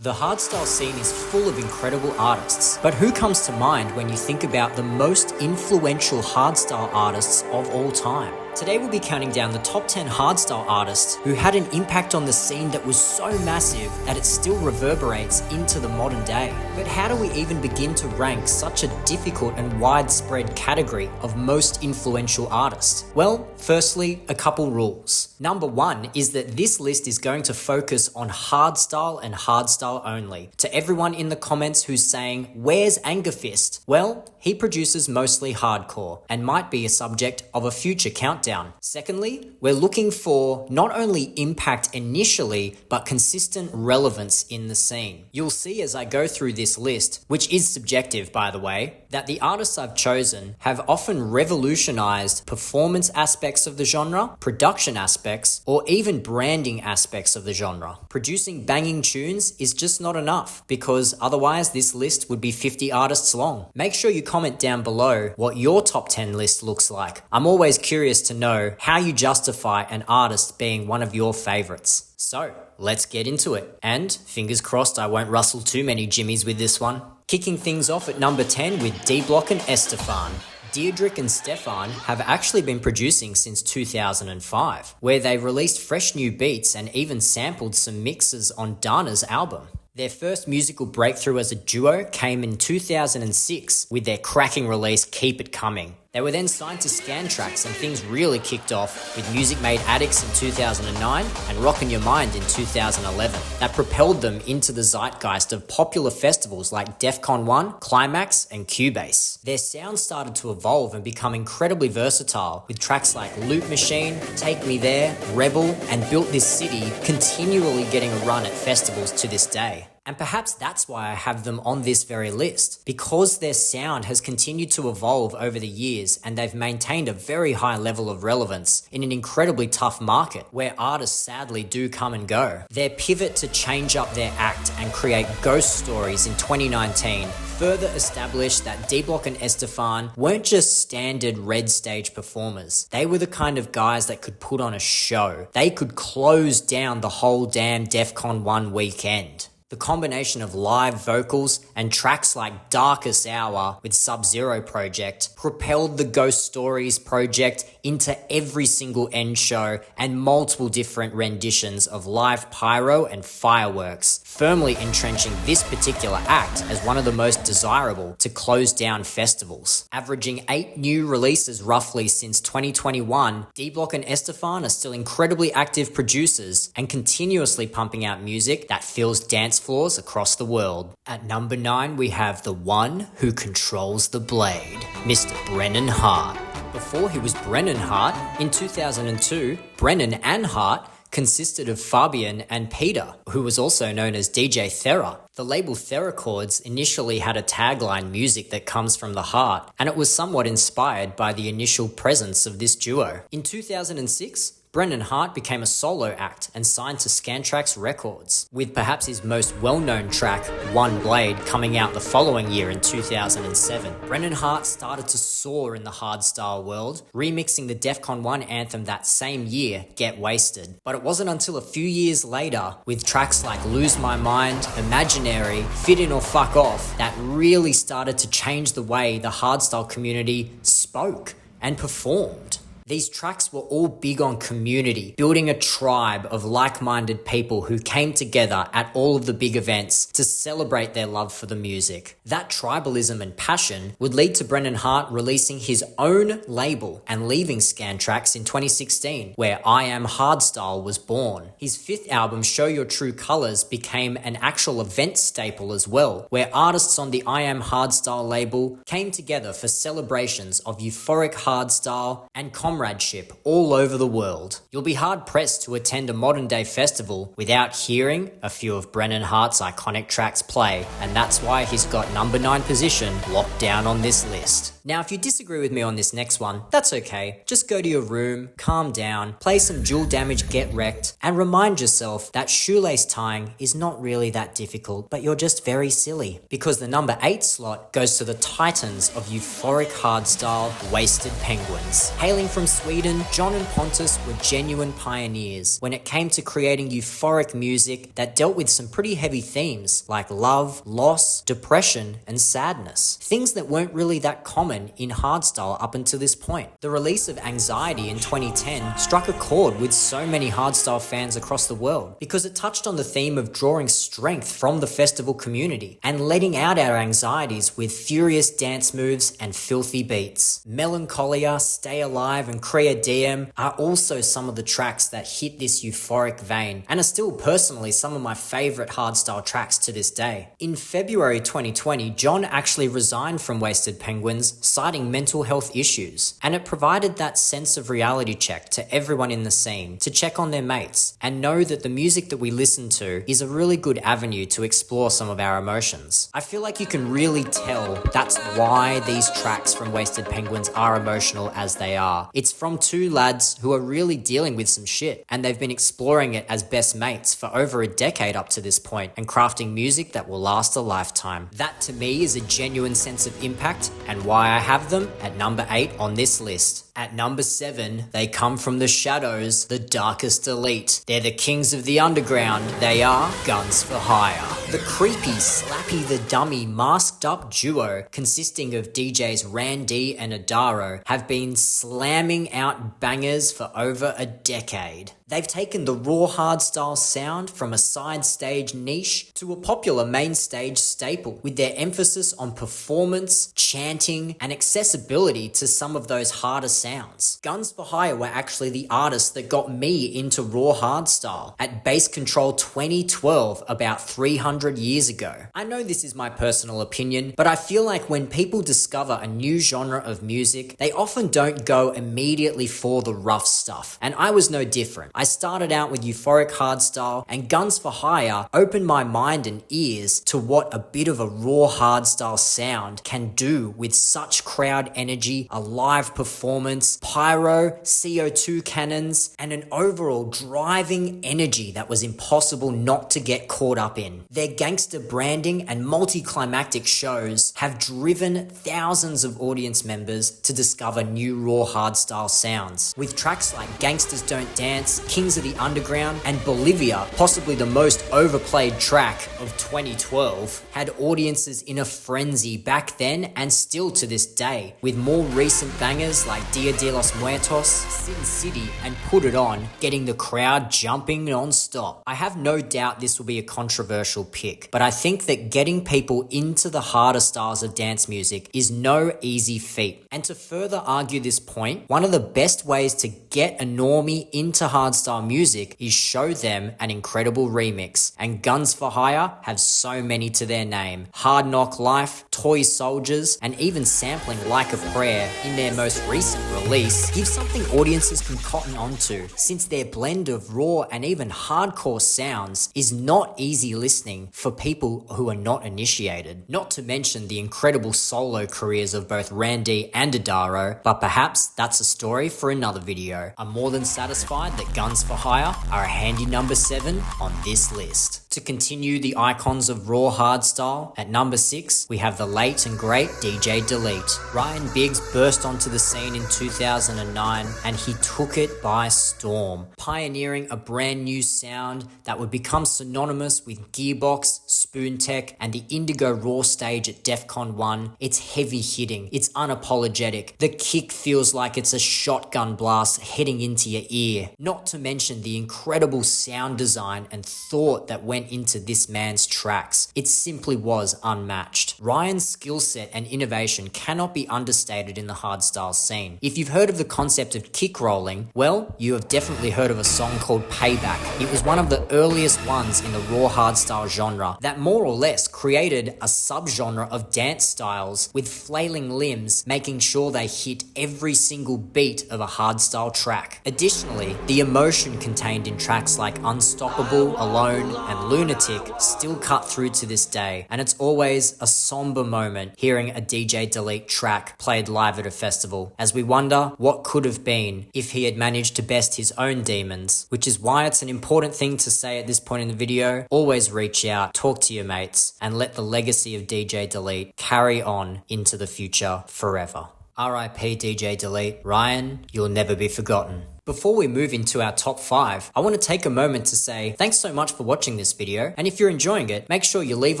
The hardstyle scene is full of incredible artists, but who comes to mind when you think about the most influential hardstyle artists of all time? Today we'll be counting down the top 10 hardstyle artists who had an impact on the scene that was so massive that it still reverberates into the modern day. But how do we even begin to rank such a difficult and widespread category of most influential artists? Well, firstly, a couple rules. Number one is that this list is going to focus on hardstyle and hardstyle only. To everyone in the comments who's saying, "Where's Angerfist?" Well, he produces mostly hardcore and might be a subject of a future countdown. Secondly, we're looking for not only impact initially, but consistent relevance in the scene. You'll see as I go through this list, which is subjective by the way, that the artists I've chosen have often revolutionized performance aspects of the genre, production aspects, or even branding aspects of the genre. Producing banging tunes is just not enough, because otherwise this list would be 50 artists long. Make sure you comment down below what your top 10 list looks like. I'm always curious to know how you justify an artist being one of your favorites. So let's get into it. And fingers crossed I won't rustle too many jimmies with this one. Kicking things off at number 10 with D-Block and Estefan. Deirdrick and Stefan have actually been producing since 2005, where they released fresh new beats and even sampled some mixes on Dana's album. Their first musical breakthrough as a duo came in 2006 with their cracking release Keep It Coming. They were then signed to Scantraxx and things really kicked off with Music Made Addicts in 2009 and Rockin' Your Mind in 2011. That propelled them into the zeitgeist of popular festivals like DEFCON 1, Climax and Cubase. Their sound started to evolve and become incredibly versatile with tracks like Loop Machine, Take Me There, Rebel and Built This City continually getting a run at festivals to this day. And perhaps that's why I have them on this very list, because their sound has continued to evolve over the years and they've maintained a very high level of relevance in an incredibly tough market where artists sadly do come and go. Their pivot to change up their act and create ghost stories in 2019 further established that D-Block and Estefan weren't just standard red stage performers. They were the kind of guys that could put on a show. They could close down the whole damn DEFCON 1 weekend. The combination of live vocals and tracks like Darkest Hour with Sub-Zero Project propelled the Ghost Stories project into every single end show and multiple different renditions of live pyro and fireworks, firmly entrenching this particular act as one of the most desirable to close down festivals. Averaging 8 new releases roughly since 2021, D-Block and Estefan are still incredibly active producers and continuously pumping out music that fills dance floors across the world. At number 9, we have the one who controls the blade, Mr. Brennan Hart. Before he was Brennan Hart, in 2002, Brennan and Hart consisted of Fabian and Peter, who was also known as DJ Thera. The label Theracords initially had a tagline, "Music that comes from the heart," and it was somewhat inspired by the initial presence of this duo. In 2006, Brennan Hart became a solo act and signed to Scantraxx Records, with perhaps his most well-known track, One Blade, coming out the following year in 2007. Brennan Hart started to soar in the hardstyle world, remixing the DEFCON 1 anthem that same year, Get Wasted. But it wasn't until a few years later, with tracks like Lose My Mind, Imaginary, Fit In or Fuck Off, that really started to change the way the hardstyle community spoke and performed. These tracks were all big on community, building a tribe of like-minded people who came together at all of the big events to celebrate their love for the music. That tribalism and passion would lead to Brennan Hart releasing his own label and leaving Scantraxx in 2016, where I Am Hardstyle was born. His 5th album, Show Your True Colors, became an actual event staple as well, where artists on the I Am Hardstyle label came together for celebrations of euphoric hardstyle and comradeship all over the world. You'll be hard-pressed to attend a modern-day festival without hearing a few of Brennan Hart's iconic tracks play, and that's why he's got number 9 position locked down on this list. Now, if you disagree with me on this next one, that's okay. Just go to your room, calm down, play some Dual Damage Get Wrecked, and remind yourself that shoelace tying is not really that difficult, but you're just very silly. Because the number 8 slot goes to the titans of euphoric hardstyle, Wasted Penguins. Hailing from from Sweden, John and Pontus were genuine pioneers when it came to creating euphoric music that dealt with some pretty heavy themes like love, loss, depression, and sadness. Things that weren't really that common in hardstyle up until this point. The release of Anxiety in 2010 struck a chord with so many hardstyle fans across the world because it touched on the theme of drawing strength from the festival community and letting out our anxieties with furious dance moves and filthy beats. Melancholia, Stay Alive, and Crea Diem are also some of the tracks that hit this euphoric vein and are still personally some of my favorite hardstyle tracks to this day. In February 2020, John actually resigned from Wasted Penguins, citing mental health issues, and it provided that sense of reality check to everyone in the scene to check on their mates and know that the music that we listen to is a really good avenue to explore some of our emotions. I feel like you can really tell that's why these tracks from Wasted Penguins are emotional as they are. It's from two lads who are really dealing with some shit, and they've been exploring it as best mates for over a decade up to this point and crafting music that will last a lifetime. That to me is a genuine sense of impact and why I have them at number 8 on this list. At number 7, they come from the shadows, the darkest elite. They're the kings of the underground. They are Guns for Hire. The creepy, Slappy the Dummy masked up duo consisting of DJs Randy and Adaro have been slamming out bangers for over a decade. They've taken the raw hardstyle sound from a side stage niche to a popular main stage staple, with their emphasis on performance, chanting, and accessibility to some of those harder sounds. Guns for Hire were actually the artists that got me into raw hardstyle at Bass Control 2012, about 300 years ago. I know this is my personal opinion, but I feel like when people discover a new genre of music, they often don't go immediately for the rough stuff, and I was no different. I started out with euphoric hardstyle, and Guns for Hire opened my mind and ears to what a bit of a raw hardstyle sound can do with such crowd energy, a live performance, pyro, CO2 cannons, and an overall driving energy that was impossible not to get caught up in. Their gangster branding and multi-climactic shows have driven thousands of audience members to discover new raw hardstyle sounds, with tracks like Gangsters Don't Dance, Kings of the Underground, and Bolivia, possibly the most overplayed track of 2012, had audiences in a frenzy back then and still to this day, with more recent bangers like Dia de los Muertos, Sin City, and Put It On getting the crowd jumping non-stop. I have no doubt this will be a controversial pick, but I think that getting people into the harder styles of dance music is no easy feat. And to further argue this point, one of the best ways to get a normie into hardstyle music is show them an incredible remix, and Guns for Hire have so many to their name. Hard Knock Life, Toy Soldiers, and even sampling Like a Prayer in their most recent release give something audiences can cotton onto, since their blend of raw and even hardcore sounds is not easy listening for people who are not initiated. Not to mention the incredible solo careers of both Randy and Adaro, but perhaps that's a story for another video. I'm more than satisfied that Guns for Hire are a handy number 7 on this list. To continue the icons of raw hardstyle, at number 6, we have the late and great DJ Delete. Ryan Biggs burst onto the scene in 2009 and he took it by storm, pioneering a brand new sound that would become synonymous with Gearbox, Spoontech, and the Indigo Raw stage at DEF CON 1. It's heavy hitting, it's unapologetic, the kick feels like it's a shotgun blast heading into your ear. Not to mention the incredible sound design and thought that went into this man's tracks. It simply was unmatched. Ryan's skill set and innovation cannot be understated in the hardstyle scene. If you've heard of the concept of kick rolling, well, you have definitely heard of a song called Payback. It was one of the earliest ones in the raw hardstyle genre that more or less created a subgenre of dance styles with flailing limbs, making sure they hit every single beat of a hardstyle track. Additionally, the emotion contained in tracks like Unstoppable, Alone, and Lunatic still cut through to this day, and it's always a somber moment hearing a DJ Delete track played live at a festival, as we wonder what could have been if he had managed to best his own demons, which is why it's an important thing to say at this point in the video. Always reach out, talk to your mates, and let the legacy of DJ Delete carry on into the future forever. RIP DJ Delete. Ryan, you'll never be forgotten. Before we move into our top 5, I want to take a moment to say thanks so much for watching this video, and if you're enjoying it, make sure you leave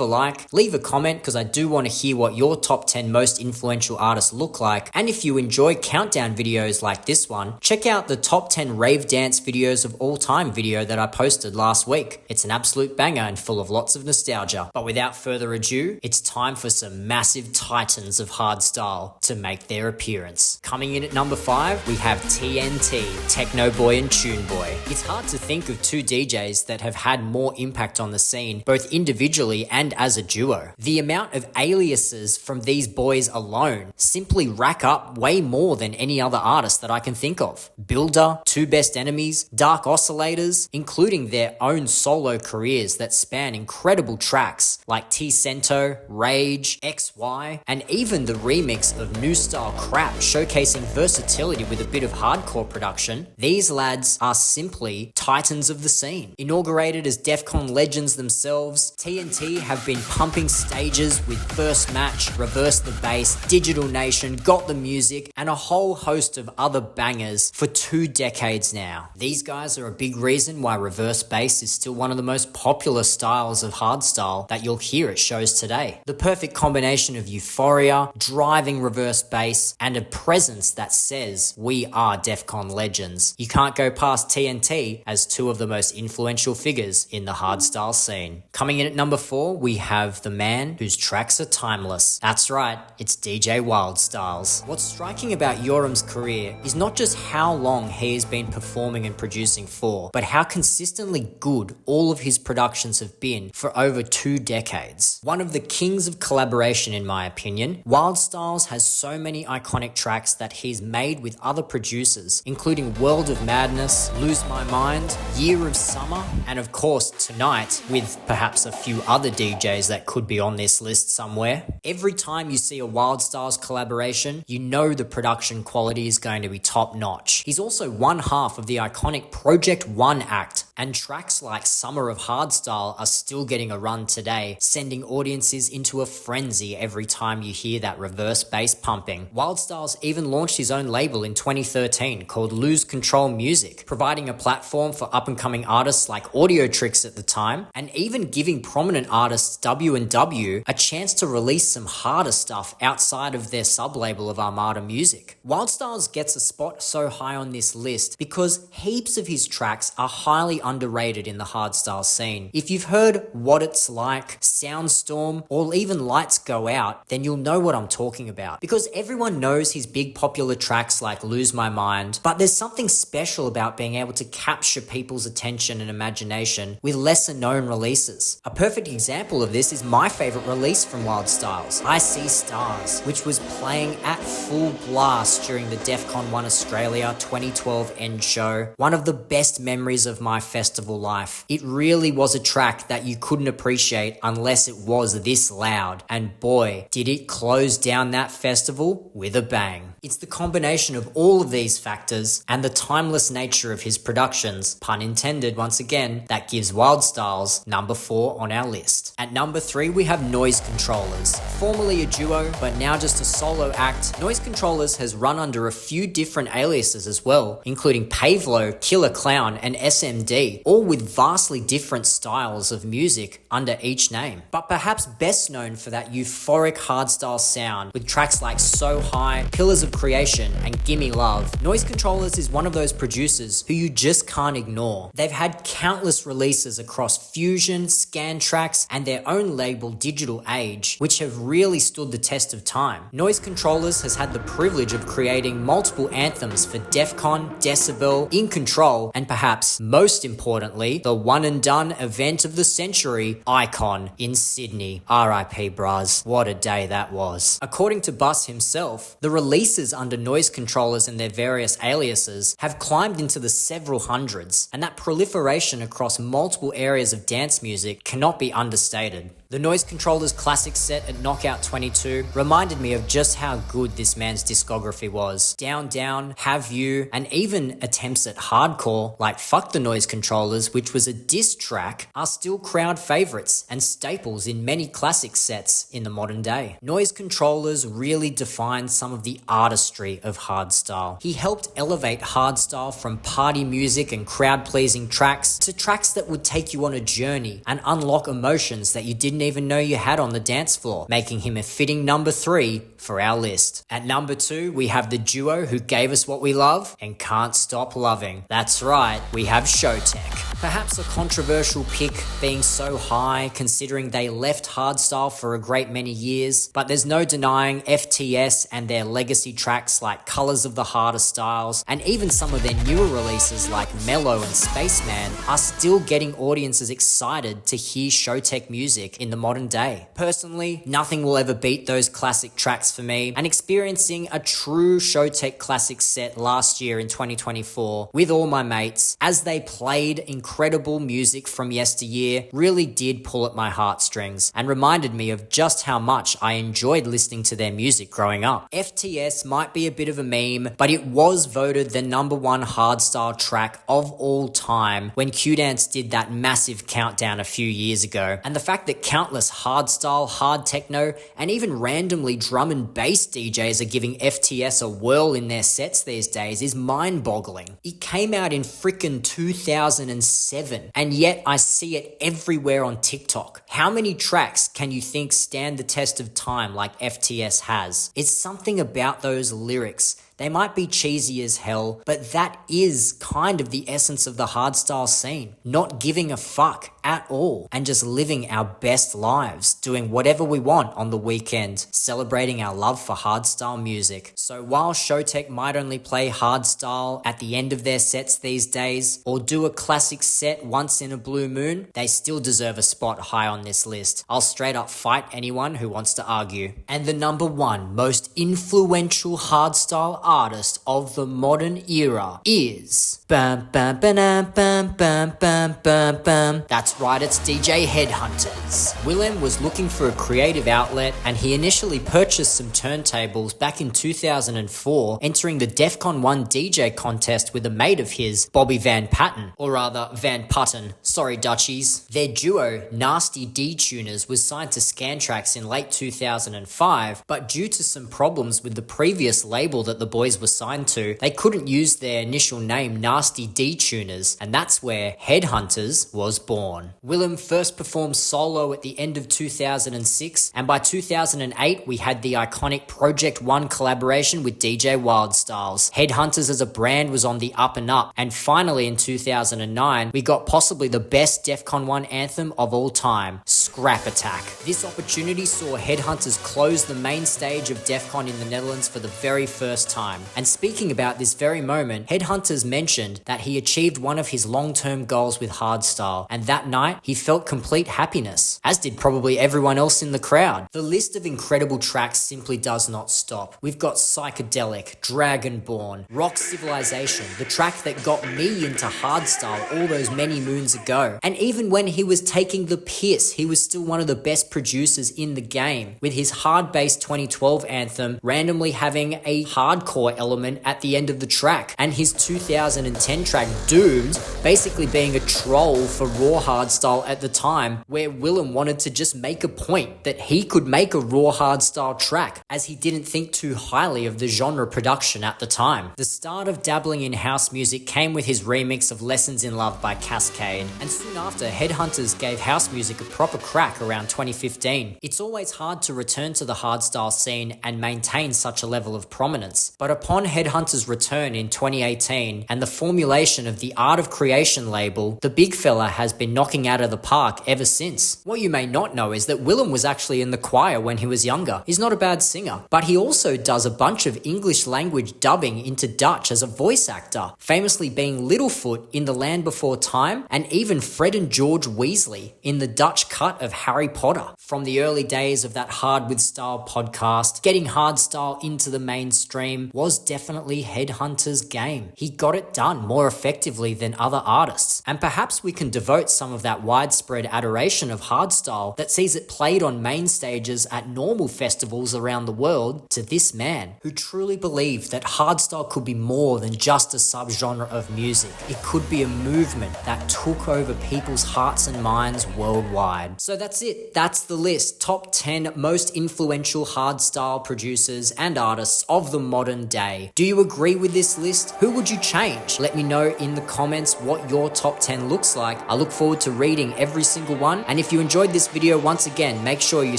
a like, leave a comment, because I do want to hear what your top 10 most influential artists look like, and if you enjoy countdown videos like this one, check out the top 10 rave dance videos of all time video that I posted last week. It's an absolute banger and full of lots of nostalgia. But without further ado, it's time for some massive titans of hardstyle to make their appearance. Coming in at number 5, we have TNT. Techno Boy and Tune Boy. It's hard to think of two DJs that have had more impact on the scene, both individually and as a duo. The amount of aliases from these boys alone simply rack up way more than any other artist that I can think of. Builder, Two Best Enemies, Dark Oscillators, including their own solo careers that span incredible tracks like T-Cento, Rage, XY, and even the remix of New Style Crap showcasing versatility with a bit of hardcore production. These lads are simply titans of the scene. Inaugurated as DEFCON legends themselves, TNT have been pumping stages with First Match, Reverse the Bass, Digital Nation, Got the Music, and a whole host of other bangers for 2 decades now. These guys are a big reason why reverse bass is still one of the most popular styles of hardstyle that you'll hear at shows today. The perfect combination of euphoria, driving reverse bass, and a presence that says we are DEFCON legends. You can't go past TNT as 2 of the most influential figures in the hardstyle scene. Coming in at number 4, we have the man whose tracks are timeless. That's right, it's DJ Wildstyles. What's striking about Yoram's career is not just how long he has been performing and producing for, but how consistently good all of his productions have been for over 2 decades. One of the kings of collaboration in my opinion, Wildstyles has so many iconic tracks that he's made with other producers, including World of Madness, Lose My Mind, Year of Summer, and of course Tonight, with perhaps a few other DJs that could be on this list somewhere. Every time you see a Wildstyles collaboration, you know the production quality is going to be top notch. He's also one half of the iconic Project One act, and tracks like Summer of Hardstyle are still getting a run today, sending audiences into a frenzy every time you hear that reverse bass pumping. Wildstyles even launched his own label in 2013 called Lose Control Music, providing a platform for up-and-coming artists like Audio Tricks at the time, and even giving prominent artists W&W a chance to release some harder stuff outside of their sub-label of Armada Music. Wildstyles gets a spot so high on this list because heaps of his tracks are highly underrated in the hardstyle scene. If you've heard What It's Like, Soundstorm, or even Lights Go Out, then you'll know what I'm talking about. Because everyone knows his big popular tracks like Lose My Mind, but there's something special about being able to capture people's attention and imagination with lesser known releases. A perfect example of this is my favorite release from Wildstyles, I See Stars, which was playing at full blast during the DEFCON 1 Australia 2012 end show. One of the best memories of my festival life. It really was a track that you couldn't appreciate unless it was this loud, and boy, did it close down that festival with a bang. It's the combination of all of these factors and the timeless nature of his productions, pun intended once again, that gives Wildstyles number 4 on our list. At number 3 we have Noise Controllers. Formerly a duo, but now just a solo act, Noise Controllers has run under a few different aliases as well, including Pavlo, Killer Clown, and SMD, all with vastly different styles of music under each name. But perhaps best known for that euphoric hardstyle sound with tracks like So High, Pillars of Creation, and Gimme Love. Noise Controllers is one of those producers who you just can't ignore. They've had countless releases across Fusion, Scan Tracks, and their own label Digital Age, which have really stood the test of time. Noise Controllers has had the privilege of creating multiple anthems for DEFCON, Decibel, In Control, and perhaps most importantly, the one and done event of the century, Icon in Sydney. RIP brahz. What a day that was. According to Bus himself, the releases under Noise Controllers and their various aliases have climbed into the several hundreds, and that proliferation across multiple areas of dance music cannot be understated. The The Noise Controllers classic set at Knockout 22 reminded me of just how good this man's discography was. Down Down, Have You, and even attempts at hardcore like Fuck the Noise Controllers, which was a diss track, are still crowd favorites and staples in many classic sets in the modern day. Noise Controllers really defined some of the artistry of hardstyle. He helped elevate hardstyle from party music and crowd-pleasing tracks to tracks that would take you on a journey and unlock emotions that you didn't even know you had on the dance floor, making him a fitting number 3 for our list. At number 2, we have the duo who gave us what we love and can't stop loving. That's right, we have Showtek. Perhaps a controversial pick being so high considering they left hardstyle for a great many years, but there's no denying FTS and their legacy tracks like Colors of the Harder Styles and even some of their newer releases like Mellow and Spaceman are still getting audiences excited to hear Showtek music in the modern day. Personally, nothing will ever beat those classic tracks for me, and experiencing a true Showtek classic set last year in 2024 with all my mates as they played incredible music from yesteryear really did pull at my heartstrings and reminded me of just how much I enjoyed listening to their music growing up. FTS might be a bit of a meme, but it was voted the number 1 hardstyle track of all time when Q-Dance did that massive countdown a few years ago, and the fact that countless hardstyle, hard techno, and even randomly drum and bass DJs are giving FTS a whirl in their sets these days is mind-boggling. It came out in frickin' 2007, and yet I see it everywhere on TikTok. How many tracks can you think stand the test of time like FTS has? It's something about those lyrics. They might be cheesy as hell, but that is kind of the essence of the hardstyle scene. Not giving a fuck at all and just living our best lives, doing whatever we want on the weekend, celebrating our love for hardstyle music. So while Showtek might only play hardstyle at the end of their sets these days, or do a classic set once in a blue moon, they still deserve a spot high on this list. I'll straight up fight anyone who wants to argue. And the number 1 most influential hardstyle artist of the modern era is bam bam bam bam bam bam bam bam. That's right, it's DJ Headhunters. Willem was looking for a creative outlet and he initially purchased some turntables back in 2004, entering the DEFCON 1 DJ contest with a mate of his, Bobby Van Patten, or rather Van Putten, sorry Dutchies. Their duo, Nasty D-Tuners, was signed to Scantraxx in late 2005, but due to some problems with the previous label that the boys were signed to, they couldn't use their initial name Nasty D-Tuners, and that's where Headhunters was born. Willem first performed solo at the end of 2006, and by 2008 we had the iconic Project 1 collaboration with DJ Wildstyles. Headhunters as a brand was on the up and up, and finally in 2009 we got possibly the best DEFCON 1 anthem of all time, Scrap Attack. This opportunity saw Headhunters close the main stage of DEFCON in the Netherlands for the very first time. And speaking about this very moment, Headhunters mentioned that he achieved one of his long-term goals with hardstyle, and that night he felt complete happiness, as did probably everyone else in the crowd. The list of incredible tracks simply does not stop. We've got Psychedelic, Dragonborn, Rock Civilization, the track that got me into hardstyle all those many moons ago. And even when he was taking the piss, he was still one of the best producers in the game, with his hard bass 2012 anthem randomly having a hardcore element at the end of the track, and his 2010 track Doomed basically being a troll for raw hardstyle at the time, where Willem wanted to just make a point that he could make a raw hardstyle track, as he didn't think too highly of the genre production at the time. The start of dabbling in house music came with his remix of Lessons in Love by Cascade, and soon after Headhunters gave house music a proper crack around 2015. It's always hard to return to the hardstyle scene and maintain such a level of prominence, but upon Headhunters' return in 2018 and the formulation of the Art of Creation label, the big fella has been knocking out of the park ever since. What you may not know is that Willem was actually in the choir when he was younger. He's not a bad singer, but he also does a bunch of English language dubbing into Dutch as a voice actor, famously being Littlefoot in The Land Before Time, and even Fred and George Weasley in the Dutch cut of Harry Potter. From the early days of that Hard With Style podcast, getting hardstyle into the mainstream, was definitely Headhunter's game. He got it done more effectively than other artists, and perhaps we can devote some of that widespread adoration of hardstyle that sees it played on main stages at normal festivals around the world to this man, who truly believed that hardstyle could be more than just a subgenre of music. It could be a movement that took over people's hearts and minds worldwide. So that's it. That's the list. Top 10 most influential hardstyle producers and artists of the modern day. Do you agree with this list? Who would you change? Let me know in the comments what your top 10 looks like. I look forward to reading every single one. And if you enjoyed this video, once again, make sure you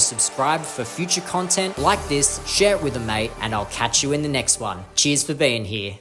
subscribe for future content like this, share it with a mate, and I'll catch you in the next one. Cheers for being here.